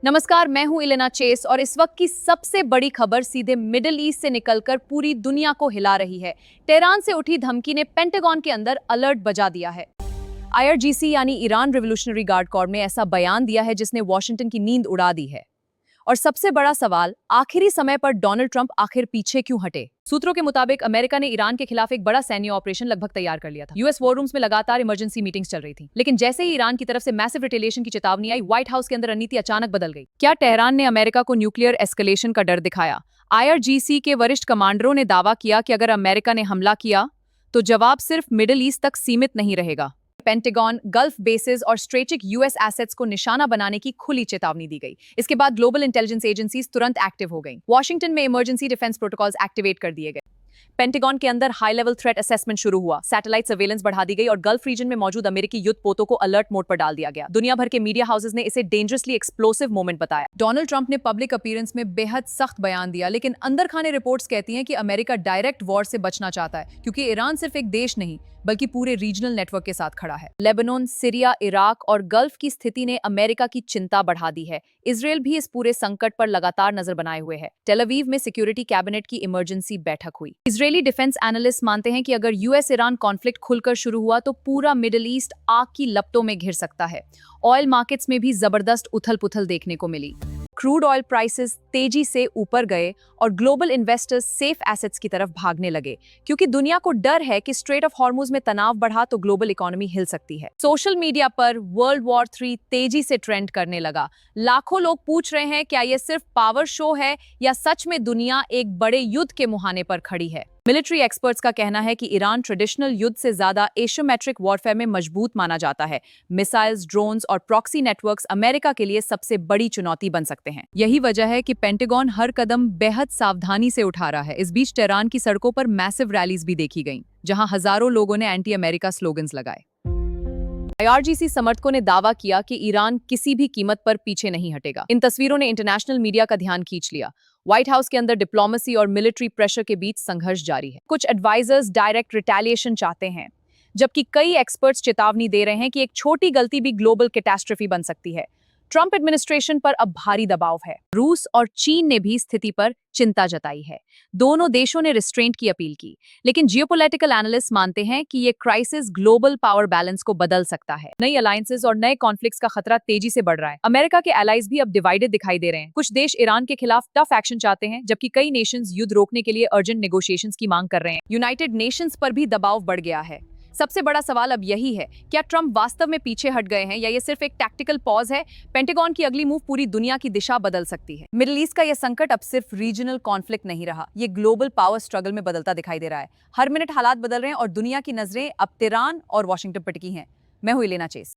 नमस्कार, मैं हूं इलेना चेस और इस वक्त की सबसे बड़ी खबर सीधे मिडिल ईस्ट से निकलकर पूरी दुनिया को हिला रही है। तेहरान से उठी धमकी ने पेंटागन के अंदर अलर्ट बजा दिया है। आईआरजीसी यानी ईरान रिवोल्यूशनरी गार्ड कॉर्प ने ऐसा बयान दिया है जिसने वॉशिंगटन की नींद उड़ा दी है। और सबसे बड़ा सवाल, आखिरी समय पर डोनाल्ड ट्रंप आखिर पीछे क्यों हटे? सूत्रों के मुताबिक अमेरिका ने ईरान के खिलाफ एक बड़ा सैन्य ऑपरेशन लगभग तैयार कर लिया था। यूएस वॉर रूम्स में लगातार इमरजेंसी मीटिंग्स चल रही थी, लेकिन जैसे ही ईरान की तरफ से मैसिव रिटेलिएशन की चेतावनी आई, व्हाइट हाउस के अंदर रणनीति अचानक बदल गई। क्या तेहरान ने अमेरिका को न्यूक्लियर एस्केलेशन का डर दिखाया? आईआरजीसी के वरिष्ठ कमांडरों ने दावा किया कि अगर अमेरिका ने हमला किया तो जवाब सिर्फ मिडिल ईस्ट तक सीमित नहीं रहेगा। पेंटागन, गल्फ बेसेस और स्ट्रेटेजिक यूएस एसेट्स को निशाना बनाने की खुली चेतावनी दी गई। इसके बाद ग्लोबल इंटेलिजेंस एजेंसीज तुरंत एक्टिव हो गईं। वॉशिंगटन में इमरजेंसी डिफेंस प्रोटोकॉल्स एक्टिवेट कर दिए गए। पेंटागन के अंदर हाई लेवल थ्रेट असेसमेंट शुरू हुआ, सैटेलाइट सर्वेलेंस बढ़ा दी गई और गल्फ रीजन में मौजूद अमेरिकी युद्ध पोतों को अलर्ट मोड पर डाल दिया गया। दुनिया भर के मीडिया हाउसेस ने इसे डेंजरसली एक्सप्लोसिव मोमेंट बताया। डोनाल्ड ट्रंप ने पब्लिक अपीयरेंस में बेहद सख्त बयान दिया, लेकिन अंदर खाने रिपोर्ट्स कहती हैं कि अमेरिका डायरेक्ट वॉर से बचना चाहता है, क्योंकि ईरान सिर्फ एक देश नहीं बल्कि पूरे रीजनल नेटवर्क के साथ खड़ा है। लेबनान, सीरिया, इराक और गल्फ की स्थिति ने अमेरिका की चिंता बढ़ा दी है। इजरायल भी इस पूरे संकट पर लगातार नजर बनाए हुए है। टेल अवीव में सिक्योरिटी कैबिनेट की इमरजेंसी बैठक हुई। इजरायली डिफेंस एनालिस्ट मानते हैं कि अगर यूएस ईरान कॉन्फ्लिक्ट खुलकर शुरू हुआ तो पूरा मिडिल ईस्ट आग की लपटों में घिर सकता है। ऑयल मार्केट्स में भी जबरदस्त उथल-पुथल देखने को मिली। क्रूड ऑयल प्राइसेस तेजी से ऊपर गए और ग्लोबल इन्वेस्टर्स सेफ एसेट्स की तरफ भागने लगे, क्योंकि दुनिया को डर है कि स्ट्रेट ऑफ हॉर्मुज में तनाव बढ़ा तो ग्लोबल इकोनॉमी हिल सकती है। सोशल मीडिया पर वर्ल्ड वॉर 3 तेजी से ट्रेंड करने लगा। लाखों लोग पूछ रहे हैं, क्या यह सिर्फ पावर शो है या सच में दुनिया एक बड़े युद्ध के मुहाने पर खड़ी है? मिलिट्री एक्सपर्ट्स का कहना है कि ईरान ट्रेडिशनल युद्ध से ज्यादा एशियोमेट्रिक वॉरफेयर में मजबूत माना जाता है। मिसाइल्स, ड्रोन्स और प्रॉक्सी नेटवर्क्स अमेरिका के लिए सबसे बड़ी चुनौती बन सकते हैं। यही वजह है कि पेंटागन हर कदम बेहद सावधानी से उठा रहा है। इस बीच तेहरान की सड़कों पर मैसिव रैलीज भी देखी गईं, जहां हजारों लोगों ने एंटी अमेरिका स्लोगन्स लगाए। आईआरजीसी समर्थकों ने दावा किया कि ईरान किसी भी कीमत पर पीछे नहीं हटेगा। इन तस्वीरों ने इंटरनेशनल मीडिया का ध्यान खींच लिया। व्हाइट हाउस के अंदर डिप्लोमेसी और मिलिट्री प्रेशर के बीच संघर्ष जारी है। कुछ एडवाइजर्स डायरेक्ट रिटेलिएशन चाहते हैं, जबकि कई एक्सपर्ट्स चेतावनी दे रहे हैं कि एक छोटी गलती भी ग्लोबल कैटास्ट्रोफी बन सकती है। ट्रंप एडमिनिस्ट्रेशन पर अब भारी दबाव है। रूस और चीन ने भी स्थिति पर चिंता जताई है। दोनों देशों ने रिस्ट्रेंट की अपील की, लेकिन जियोपॉलिटिकल एनालिस्ट मानते हैं कि ये क्राइसिस ग्लोबल पावर बैलेंस को बदल सकता है। नई अलायंसेस और नए कॉन्फ्लिक्ट्स का खतरा तेजी से बढ़ रहा है। अमेरिका के एलाइज भी अब डिवाइडेड दिखाई दे रहे हैं। कुछ देश ईरान के खिलाफ टफ एक्शन चाहते हैं, जबकि कई नेशंस युद्ध रोकने के लिए अर्जेंट नेगोशिएशंस की मांग कर रहे हैं। यूनाइटेड नेशंस पर भी दबाव बढ़ गया है। सबसे बड़ा सवाल अब यही है, क्या ट्रंप वास्तव में पीछे हट गए हैं या ये सिर्फ एक टैक्टिकल पॉज है? पेंटागन की अगली मूव पूरी दुनिया की दिशा बदल सकती है। मिडिल ईस्ट का यह संकट अब सिर्फ रीजनल कॉन्फ्लिक्ट नहीं रहा, ये ग्लोबल पावर स्ट्रगल में बदलता दिखाई दे रहा है। हर मिनट हालात बदल रहे हैं और दुनिया की नजरें अब तेहरान और वॉशिंगटन पर टिकी हैं। मैं हूं इलेना चेस।